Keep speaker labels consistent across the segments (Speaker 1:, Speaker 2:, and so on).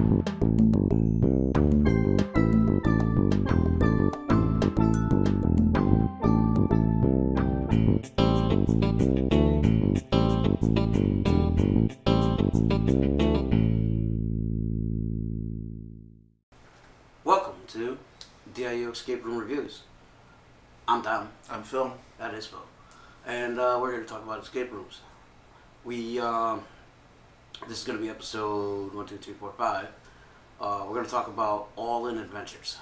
Speaker 1: Welcome to DIU Escape Room Reviews. I'm Tom.
Speaker 2: I'm Phil.
Speaker 1: That is Phil. And we're here to talk about escape rooms. This is going to be episode 1, 2, 3, 4, 5. We're going to talk about All-In Adventures.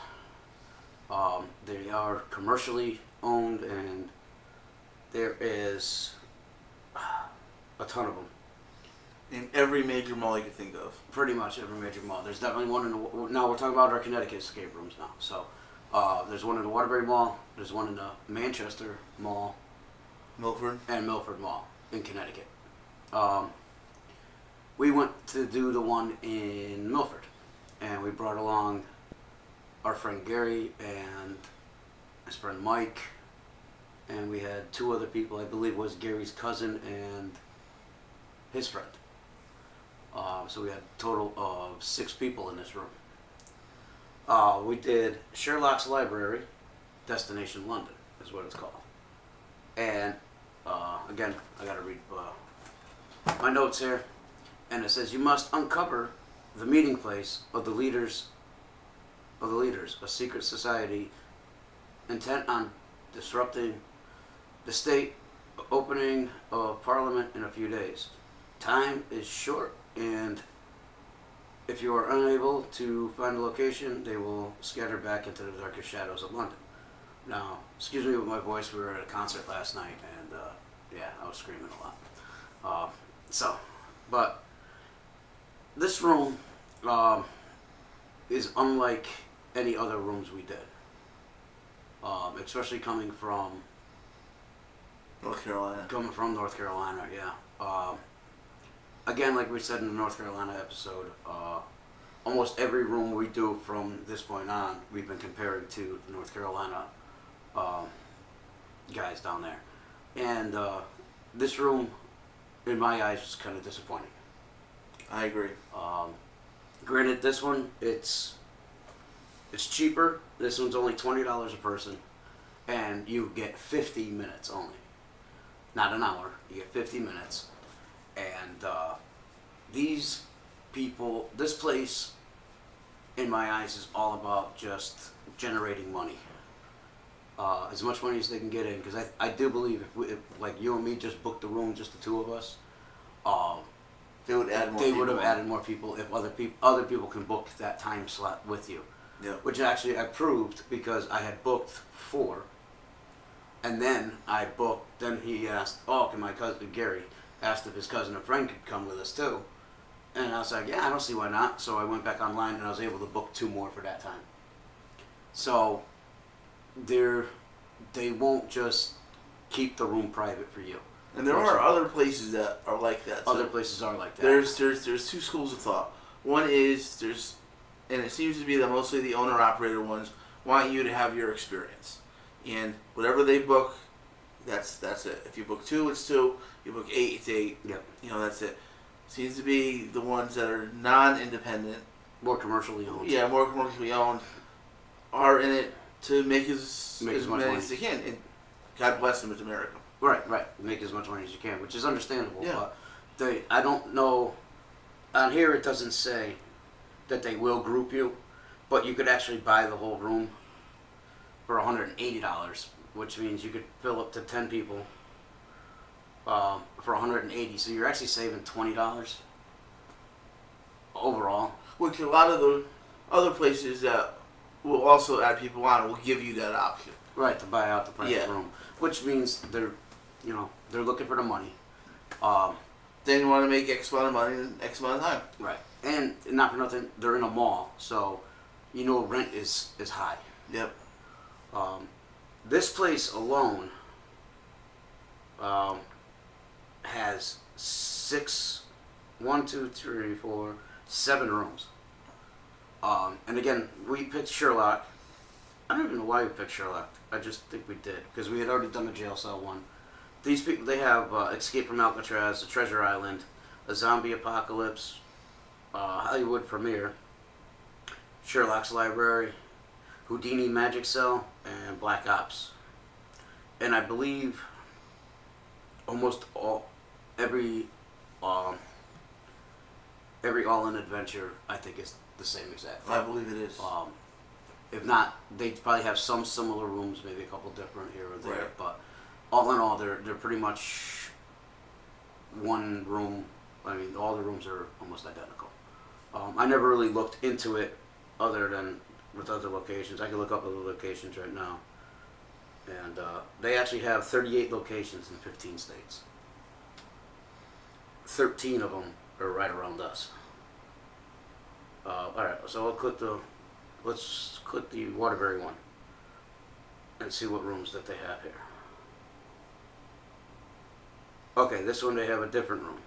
Speaker 1: They are commercially owned, and there is a ton of them.
Speaker 2: In every major mall you can think of.
Speaker 1: Pretty much every major mall. There's definitely one in the... Now, we're talking about our Connecticut escape rooms now. So, there's one in the Waterbury Mall. There's one in the Manchester Mall.
Speaker 2: Milford.
Speaker 1: And Milford Mall in Connecticut. We went to do the one in Milford. And we brought along our friend Gary and his friend Mike. And we had 2 other people. I believe it was Gary's cousin and his friend. So we had a total of 6 people in this room. We did Sherlock's Library, Destination London, is what it's called. And again, I got to read my notes here. And it says, you must uncover the meeting place of the leaders, a secret society intent on disrupting the state opening of Parliament in a few days. Time is short, and if you are unable to find a location, they will scatter back into the darkest shadows of London. Now, excuse me with my voice, we were at a concert last night, and yeah, I was screaming a lot. But this room is unlike any other rooms we did, especially coming from
Speaker 2: North Carolina.
Speaker 1: Yeah. Again, like we said in the North Carolina episode, almost every room we do from this point on, we've been comparing to the North Carolina guys down there. And this room, in my eyes, is kind of disappointing.
Speaker 2: I agree.
Speaker 1: Granted, this one, it's cheaper. This one's only $20 a person, and you get 50 minutes only. Not an hour. You get 50 minutes. And these people, this place, in my eyes, is all about just generating money. As much money as they can get in. Because I do believe if like you and me just booked the room, just the 2 of us,
Speaker 2: they would add more.
Speaker 1: They would have added more people if other people can book that time slot with you.
Speaker 2: Yeah.
Speaker 1: Which actually I proved because I had booked 4. And then then he asked, can my cousin, Gary, asked if his cousin or friend could come with us too. And I was like, yeah, I don't see why not. So I went back online and I was able to book 2 more for that time. So they won't just keep the room private for you.
Speaker 2: And there are other places that are like that.
Speaker 1: Other places are like that.
Speaker 2: There's 2 schools of thought. One is and it seems to be that mostly the owner-operator ones want you to have your experience. And whatever they book, that's it. If you book 2, it's 2. You book 8, it's 8.
Speaker 1: Yep.
Speaker 2: That's it. Seems to be the ones that are non-independent,
Speaker 1: more commercially owned.
Speaker 2: Yeah, more commercially owned, are in it to make as much money as they can. And God bless them, it's America.
Speaker 1: Right. Make as much money as you can, which is understandable.
Speaker 2: Yeah.
Speaker 1: But I don't know. On here, it doesn't say that they will group you, but you could actually buy the whole room for $180, which means you could fill up to 10 people for $180. So you're actually saving $20 overall.
Speaker 2: Which a lot of the other places that will also add people on will give you that option.
Speaker 1: Right, to buy out the private room, which means they're looking for the money.
Speaker 2: Then you want to make X amount of money in X amount of time.
Speaker 1: Right, and not for nothing, they're in a mall, so rent is high.
Speaker 2: Yep.
Speaker 1: This place alone has 7 rooms. And again, we picked Sherlock. I don't even know why we picked Sherlock. I just think we did because we had already done the jail cell one. These people, they have Escape from Alcatraz, The Treasure Island, A Zombie Apocalypse, Hollywood Premiere, Sherlock's Library, Houdini Magic Cell, and Black Ops. And I believe almost every um, every all-in adventure I think is the same exact thing.
Speaker 2: I believe it is.
Speaker 1: If not, they probably have some similar rooms, maybe a couple different here or there.
Speaker 2: Right.
Speaker 1: But all in all, they're pretty much one room. I mean, all the rooms are almost identical. I never really looked into it other than with other locations. I can look up other locations right now. And they actually have 38 locations in 15 states. 13 of them are right around us. All right, so let's click the Waterbury one and see what rooms that they have here. Okay, this one they have a different room.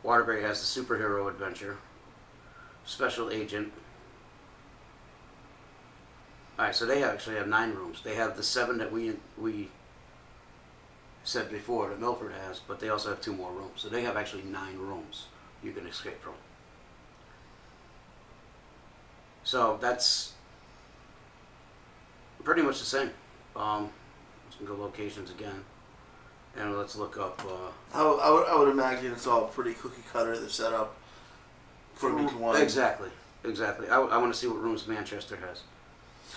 Speaker 1: Waterbury has the Superhero Adventure, Special Agent. Alright, so they actually have 9 rooms. They have the 7 that we said before that Milford has, but they also have 2 more rooms. So they have actually 9 rooms you can escape from. So that's pretty much the same. Let's go locations again. And let's look up.
Speaker 2: I would imagine it's all pretty cookie cutter, the setup for each one.
Speaker 1: Exactly. I want to see what rooms Manchester has.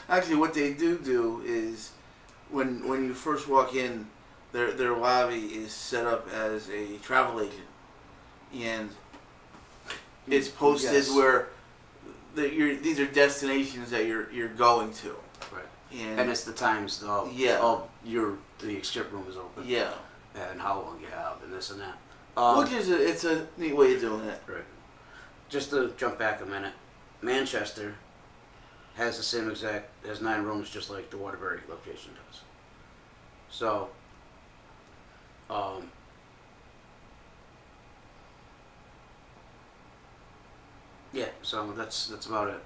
Speaker 2: Actually, what they do is when you first walk in, their lobby is set up as a travel agent, and it's posted
Speaker 1: Yes.
Speaker 2: where these are destinations that you're going to.
Speaker 1: Right.
Speaker 2: And
Speaker 1: it's the times of the escape room is open.
Speaker 2: Yeah.
Speaker 1: And how long you have and this and that.
Speaker 2: Which is it's a neat way of doing it.
Speaker 1: Right. Just to jump back a minute, Manchester has the same has 9 rooms just like the Waterbury location does. So, yeah, so that's about it.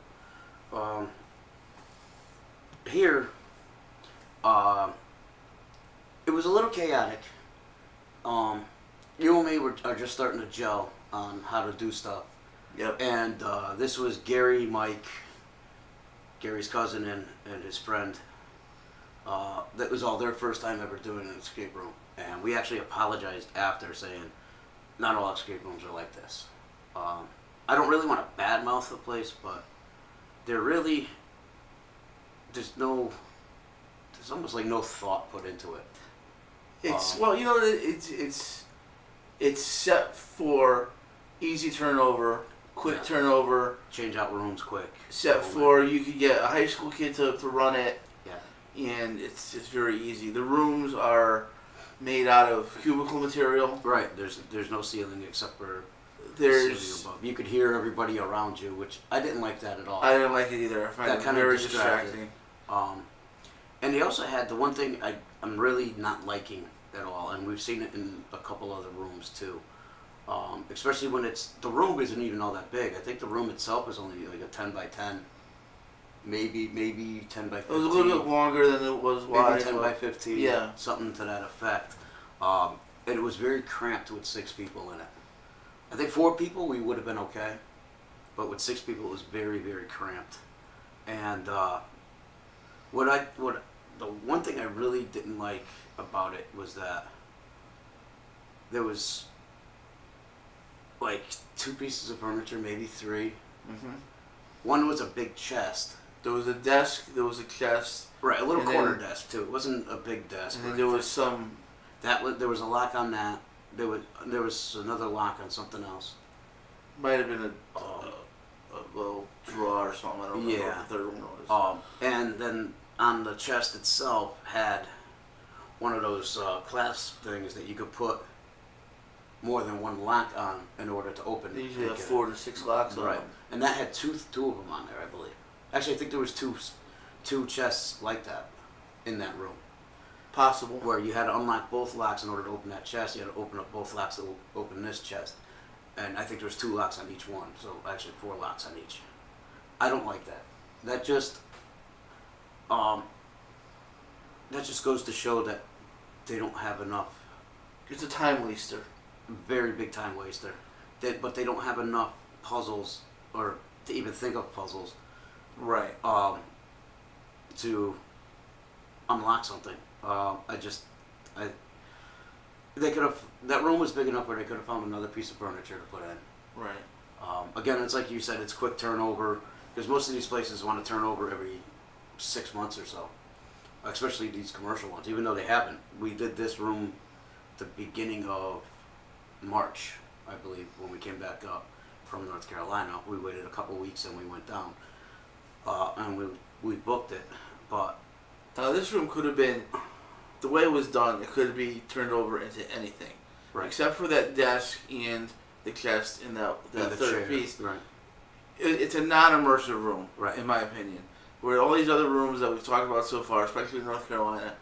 Speaker 1: Here, it was a little chaotic. You and me are just starting to gel on how to do stuff.
Speaker 2: Yep.
Speaker 1: And this was Gary, Mike, Gary's cousin, and his friend. That was all their first time ever doing an escape room. And we actually apologized after, saying not all escape rooms are like this. I don't really want to badmouth the place, but they're really, there's almost like no thought put into it.
Speaker 2: It's it's set for easy turnover, quick turnover.
Speaker 1: Change out rooms quick.
Speaker 2: Set for you could get a high school kid to run it.
Speaker 1: Yeah.
Speaker 2: And it's very easy. The rooms are made out of cubicle material.
Speaker 1: Right. There's no ceiling except for
Speaker 2: there's
Speaker 1: ceiling above. You could hear everybody around you, which I didn't like that at all.
Speaker 2: I didn't like it either. I find
Speaker 1: that
Speaker 2: it
Speaker 1: kind
Speaker 2: very
Speaker 1: of
Speaker 2: distracting.
Speaker 1: And they also had the one thing I'm really not liking at all, and we've seen it in a couple other rooms too. Especially when the room isn't even all that big. I think the room itself is only like a 10 by 10, maybe 10 by 15.
Speaker 2: It was a little bit longer than it was wide.
Speaker 1: Maybe 10 by 15,
Speaker 2: yeah,
Speaker 1: something to that effect. And it was very cramped with 6 people in it. I think 4 people we would have been okay, but with 6 people it was very, very cramped. And the one thing I really didn't like about it was that there was like 2 pieces of furniture, maybe 3.
Speaker 2: Mm-hmm.
Speaker 1: One was a big chest.
Speaker 2: There was a desk. There was a chest.
Speaker 1: Right, a little corner desk too. It wasn't a big desk.
Speaker 2: And then there was some.
Speaker 1: There was a lock on that. There was another lock on something else.
Speaker 2: Might have been a little drawer or something. I don't know what the third one was.
Speaker 1: And then on the chest itself had one of those clasp things that you could put more than one lock on in order to open
Speaker 2: They
Speaker 1: it.
Speaker 2: usually have 4 to 6 locks on
Speaker 1: Right,
Speaker 2: them.
Speaker 1: and that had two of them on there, I believe. Actually, I think there was two chests like that in that room.
Speaker 2: Possible.
Speaker 1: Where you had to unlock both locks in order to open that chest. You had to open up both locks to open this chest. And I think there was 2 locks on each one, so actually 4 locks on each. I don't like that. That just goes to show that they don't have enough.
Speaker 2: It's a time waster.
Speaker 1: Very big time waster. But they don't have enough puzzles, or to even think of puzzles,
Speaker 2: Right.
Speaker 1: To unlock something. They could have, that room was big enough where they could have found another piece of furniture to put in.
Speaker 2: Right.
Speaker 1: Again, it's like you said, it's quick turnover, because most of these places want to turn over every 6 months or so, especially these commercial ones, even though they haven't. We did this room the beginning of March, I believe, when we came back up from North Carolina. We waited a couple weeks and we went down, and we booked it, but
Speaker 2: Now this room could have been, the way it was done, it could be turned over into anything,
Speaker 1: right.
Speaker 2: except for that desk and the chest and that
Speaker 1: And the
Speaker 2: third
Speaker 1: chair,
Speaker 2: piece.
Speaker 1: right.
Speaker 2: It's a non-immersive room,
Speaker 1: Right.
Speaker 2: in my opinion. Where all these other rooms that we've talked about so far, especially in North Carolina,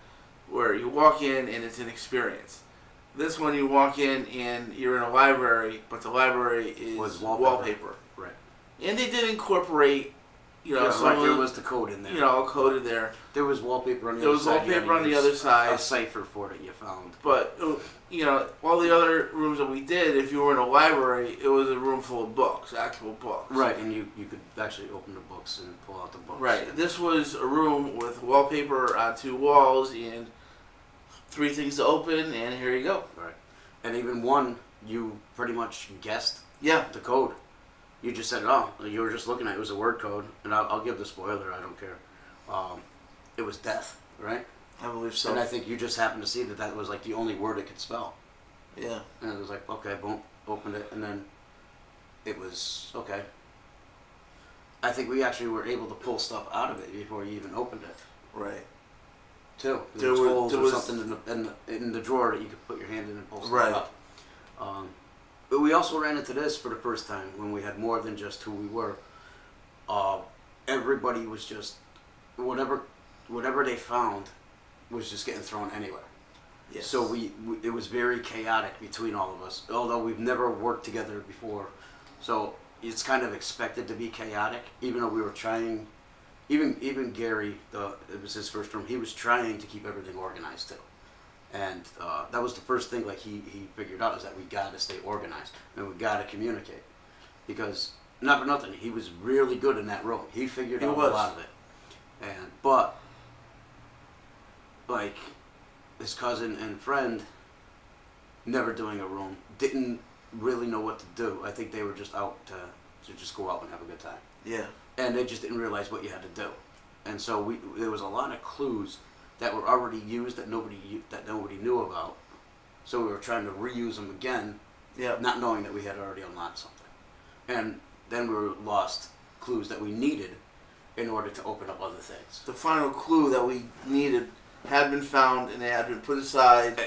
Speaker 2: where you walk in and it's an experience. This one, you walk in and you're in a library, but the library is
Speaker 1: Was
Speaker 2: wallpaper.
Speaker 1: Right.
Speaker 2: And they did incorporate,
Speaker 1: Yeah,
Speaker 2: some
Speaker 1: right,
Speaker 2: of
Speaker 1: there
Speaker 2: the-
Speaker 1: was the code in there.
Speaker 2: coded there.
Speaker 1: There was wallpaper on the
Speaker 2: There
Speaker 1: other
Speaker 2: was
Speaker 1: side. You had
Speaker 2: wallpaper
Speaker 1: to
Speaker 2: on the
Speaker 1: use
Speaker 2: other side.
Speaker 1: A cipher for it you found.
Speaker 2: But, all the other rooms that we did, if you were in a library, it was a room full of books, actual books.
Speaker 1: Right, and you could actually open the books and pull out the books.
Speaker 2: Right.
Speaker 1: And
Speaker 2: This was a room with wallpaper on 2 walls and 3 things to open, and here you go.
Speaker 1: Right. And even one, you pretty much guessed
Speaker 2: Yeah.
Speaker 1: the code. You just said, oh, you were just looking at it. It was a word code. And I'll give the spoiler, I don't care. It was death, right?
Speaker 2: I believe so.
Speaker 1: And I think you just happened to see that was like the only word it could spell.
Speaker 2: Yeah.
Speaker 1: And it was like, okay, boom, opened it, and then it was, okay. I think we actually were able to pull stuff out of it before you even opened it,
Speaker 2: Right.
Speaker 1: too.
Speaker 2: There
Speaker 1: was
Speaker 2: was-
Speaker 1: holes
Speaker 2: there
Speaker 1: or
Speaker 2: was-
Speaker 1: something in the drawer that you could put your hand in and pull stuff
Speaker 2: Right.
Speaker 1: up. But we also ran into this for the first time when we had more than just who we were. Everybody was just, whatever they found was just getting thrown anywhere.
Speaker 2: Yes.
Speaker 1: So it was very chaotic between all of us, although we've never worked together before. So it's kind of expected to be chaotic, even though we were trying. Even Gary, it was his first room. He was trying to keep everything organized too, and that was the first thing. Like he figured out is that we got to stay organized and we got to communicate, because not for nothing, he was really good in that room. He figured out a lot of it, but like his cousin and friend, never doing a room, didn't really know what to do. I think they were just out to just go out and have a good time.
Speaker 2: Yeah.
Speaker 1: And they just didn't realize what you had to do. And so there was a lot of clues that were already used that nobody knew about. So we were trying to reuse them again,
Speaker 2: Yeah.
Speaker 1: not knowing that we had already unlocked something. And then we lost clues that we needed in order to open up other things.
Speaker 2: The final clue that we needed had been found, and it had been put aside,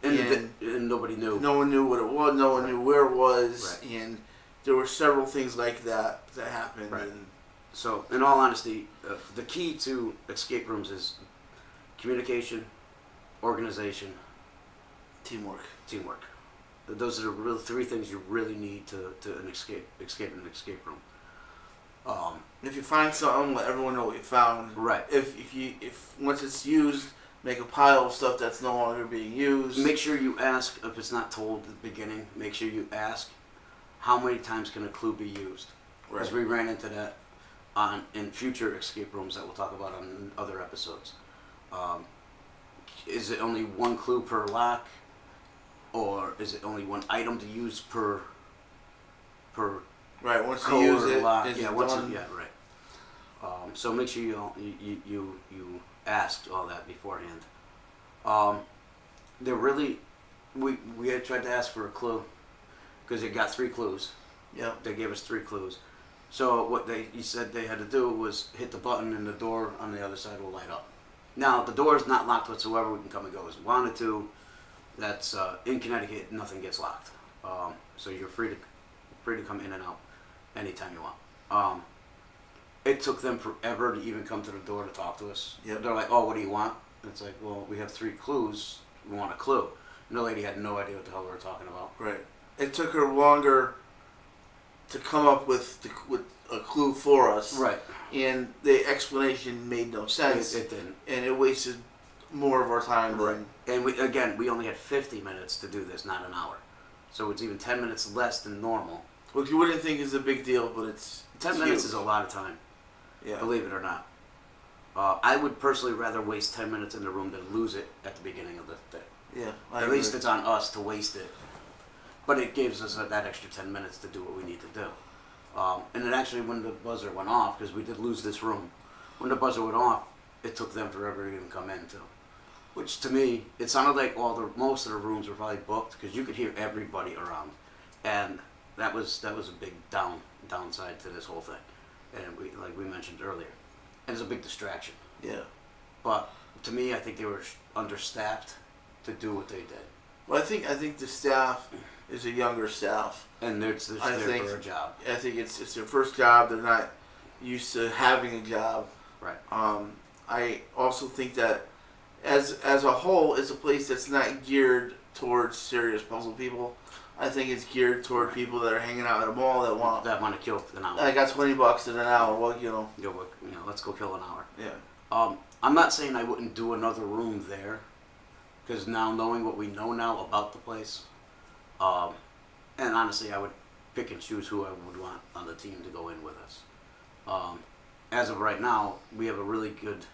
Speaker 1: And nobody knew.
Speaker 2: no one knew what it was, no one knew where it was, and there were several things like that happened.
Speaker 1: Right.
Speaker 2: And
Speaker 1: So, in all honesty, the key to escape rooms is communication, organization,
Speaker 2: teamwork.
Speaker 1: teamwork. Those are the real 3 things you really need to escape an escape room.
Speaker 2: If you find something, let everyone know what you found.
Speaker 1: Right.
Speaker 2: If once it's used, make a pile of stuff that's no longer being used.
Speaker 1: Make sure you ask, if it's not told at the beginning, make sure you ask how many times can a clue be used. Because we ran into that in future escape rooms that we'll talk about on other episodes. Is it only 1 clue per lock, or is it only 1 item to use per
Speaker 2: Right. Once you
Speaker 1: code
Speaker 2: use
Speaker 1: or
Speaker 2: it,
Speaker 1: lock?
Speaker 2: it's
Speaker 1: Yeah,
Speaker 2: done.
Speaker 1: right. So make sure you asked all that beforehand. We had tried to ask for a clue because it got 3 clues.
Speaker 2: Yeah.
Speaker 1: They gave us 3 clues. So what he said they had to do was hit the button and the door on the other side will light up. Now the door is not locked whatsoever. We can come and go as we wanted to. That's in Connecticut. Nothing gets locked. So you're free to come in and out anytime you want. It took them forever to even come to the door to talk to us.
Speaker 2: Yep.
Speaker 1: They're like, "Oh, what do you want?" It's like, "Well, we have 3 clues. We want a clue." And the lady had no idea what the hell we were talking about.
Speaker 2: Right. It took her longer to come up with a clue for us.
Speaker 1: Right.
Speaker 2: And the explanation made no sense.
Speaker 1: It didn't.
Speaker 2: And it wasted more of our time.
Speaker 1: Right. And we only had 50 minutes to do this, not an hour. So it's even 10 minutes less than normal.
Speaker 2: Which you wouldn't think is a big deal, but it's
Speaker 1: 10
Speaker 2: it's
Speaker 1: minutes
Speaker 2: huge.
Speaker 1: is a lot of time.
Speaker 2: Yeah.
Speaker 1: Believe it or not. I would personally rather waste 10 minutes in the room than lose it at the beginning of the thing.
Speaker 2: Yeah.
Speaker 1: At least it's on us to waste it. But it gives us that extra 10 minutes to do what we need to do. And then actually when the buzzer went off, because we did lose this room, when the buzzer went off, it took them forever to even come in too. Which to me, it sounded like most of the rooms were probably booked because you could hear everybody around. And that was a big downside to this whole thing. And like we mentioned earlier. And it's a big distraction.
Speaker 2: Yeah.
Speaker 1: But to me, I think they were understaffed to do what they did.
Speaker 2: Well, I think the staff is a younger staff.
Speaker 1: And they're there for a job.
Speaker 2: I think it's their first job. They're not used to having a job.
Speaker 1: Right.
Speaker 2: I also think that as a whole, it's a place that's not geared towards serious puzzle people. I think it's geared toward people that are hanging out at a mall that want
Speaker 1: to kill an hour.
Speaker 2: I got $20 in an hour. Well,
Speaker 1: Let's go kill an hour.
Speaker 2: Yeah.
Speaker 1: I'm not saying I wouldn't do another room there, because now knowing what we know now about the place, and honestly, I would pick and choose who I would want on the team to go in with us. As of right now, we have a really good.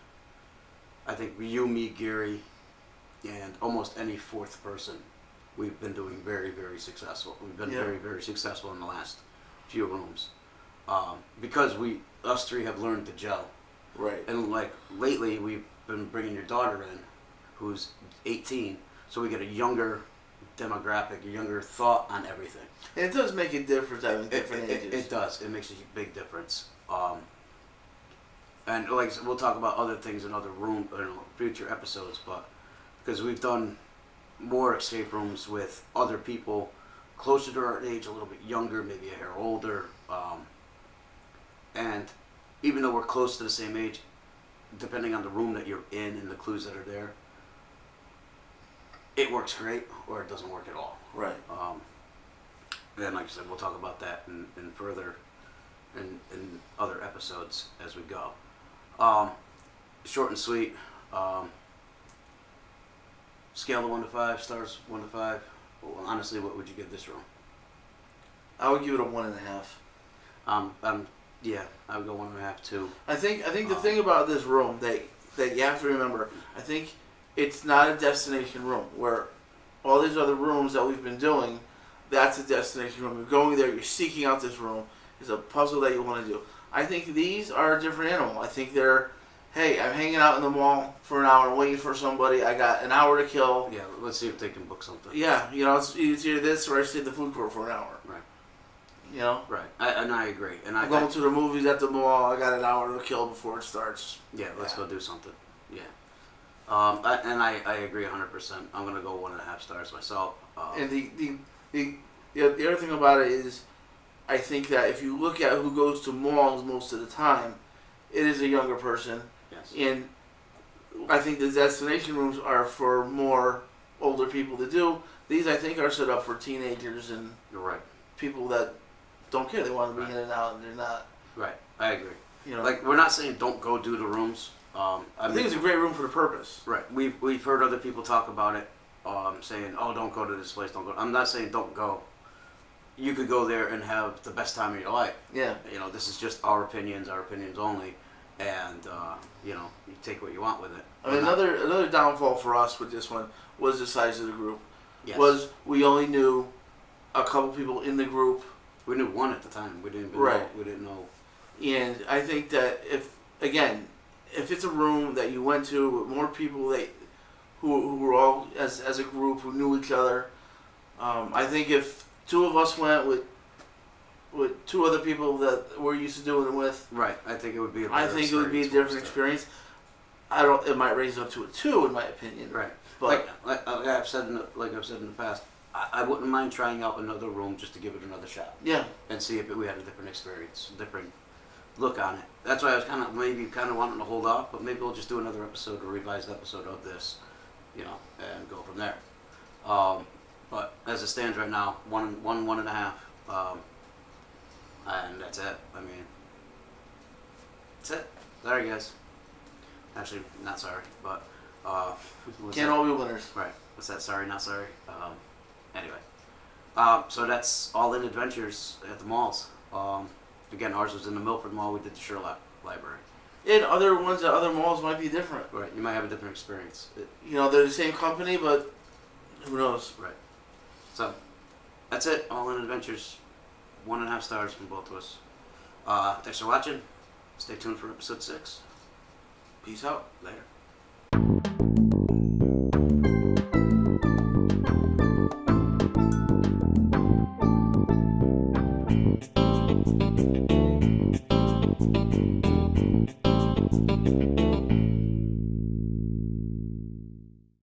Speaker 1: I think you, me, Gary, and almost any fourth person, we've been doing very, very successful. We've been very, very successful in the last few rooms, because us three have learned to gel.
Speaker 2: Right.
Speaker 1: And like lately, we've been bringing your daughter in, who's 18, so we get a younger demographic, a younger thought on everything.
Speaker 2: And it does make a difference having different ages.
Speaker 1: It does. It makes a big difference. And like we'll talk about other things in other future episodes, but because we've done more escape rooms with other people closer to our age, a little bit younger, maybe a hair older, and even though we're close to the same age, depending on the room that you're in and the clues that are there, it works great or it doesn't work at all.
Speaker 2: Right.
Speaker 1: And like I said, we'll talk about that in further in other episodes as we go. Short and sweet. Scale of 1 to 5, stars 1 to 5. Well, honestly, what would you give this room?
Speaker 2: I would give it a 1.5.
Speaker 1: Yeah, I would go 1.5 too.
Speaker 2: I think the thing about this room that you have to remember, I think it's not a destination room where all these other rooms that we've been doing, that's a destination room. You're going there, you're seeking out this room. It's a puzzle that you want to do. I think these are a different animal. I think they're, hey, I'm hanging out in the mall for an hour waiting for somebody. I got an hour to kill.
Speaker 1: Yeah, let's see if they can book something.
Speaker 2: Yeah, it's either this or I stay at the food court for an hour.
Speaker 1: Right.
Speaker 2: Right.
Speaker 1: I agree. And
Speaker 2: I'm going to the movies at the mall. I got an hour to kill before it starts.
Speaker 1: Yeah, let's go do something. Yeah. I agree 100%. I'm gonna go 1.5 stars myself.
Speaker 2: And the other thing about it is, I think that if you look at who goes to malls most of the time, it is a younger person.
Speaker 1: Yes.
Speaker 2: And I think the destination rooms are for more older people to do. These, I think, are set up for teenagers and
Speaker 1: You're right.
Speaker 2: people that don't care. They want to be in and out, and they're not.
Speaker 1: Right. I agree.
Speaker 2: Like,
Speaker 1: we're not saying don't go do the rooms.
Speaker 2: I think it's a great room for the purpose.
Speaker 1: Right. We've heard other people talk about it, saying, "Oh, don't go to this place. Don't go." I'm not saying don't go. You could go there and have the best time of your life.
Speaker 2: Yeah.
Speaker 1: This is just our opinions only, and you take what you want with it.
Speaker 2: I mean, another downfall for us with this one was the size of the group.
Speaker 1: Yes.
Speaker 2: Was we only knew a couple people in the group.
Speaker 1: We knew one at the time. We didn't even
Speaker 2: Right.
Speaker 1: know. We didn't know.
Speaker 2: And I think that if it's a room that you went to with more people who were all as a group who knew each other, I think if two of us went with two other people that we're used to doing it with,
Speaker 1: Right. I think it would be.
Speaker 2: it would be a different experience. It might raise up to a 2 in my opinion.
Speaker 1: Right.
Speaker 2: But
Speaker 1: like I've said in the past, I wouldn't mind trying out another room just to give it another shot.
Speaker 2: Yeah.
Speaker 1: And see if we had a different experience, different look on it. That's why I was kind of wanting to hold off, but maybe we'll just do another episode, a revised episode of this, and go from there. But as it stands right now, 1.5, and that's it. I mean, that's it. Sorry, guys. Actually, not sorry, but
Speaker 2: can't all be winners.
Speaker 1: Right. What's that? Sorry, not sorry. Anyway, so that's All In Adventures at the malls. Again, ours was in the Milford Mall. We did the Sherlock Library.
Speaker 2: And other ones at other malls might be different.
Speaker 1: Right. You might have a different experience.
Speaker 2: You know, they're the same company, but who knows?
Speaker 1: Right. So, that's it. All In Adventures. 1.5 stars from both of us. Thanks for watching. Stay tuned for episode 6.
Speaker 2: Peace out.
Speaker 1: Later.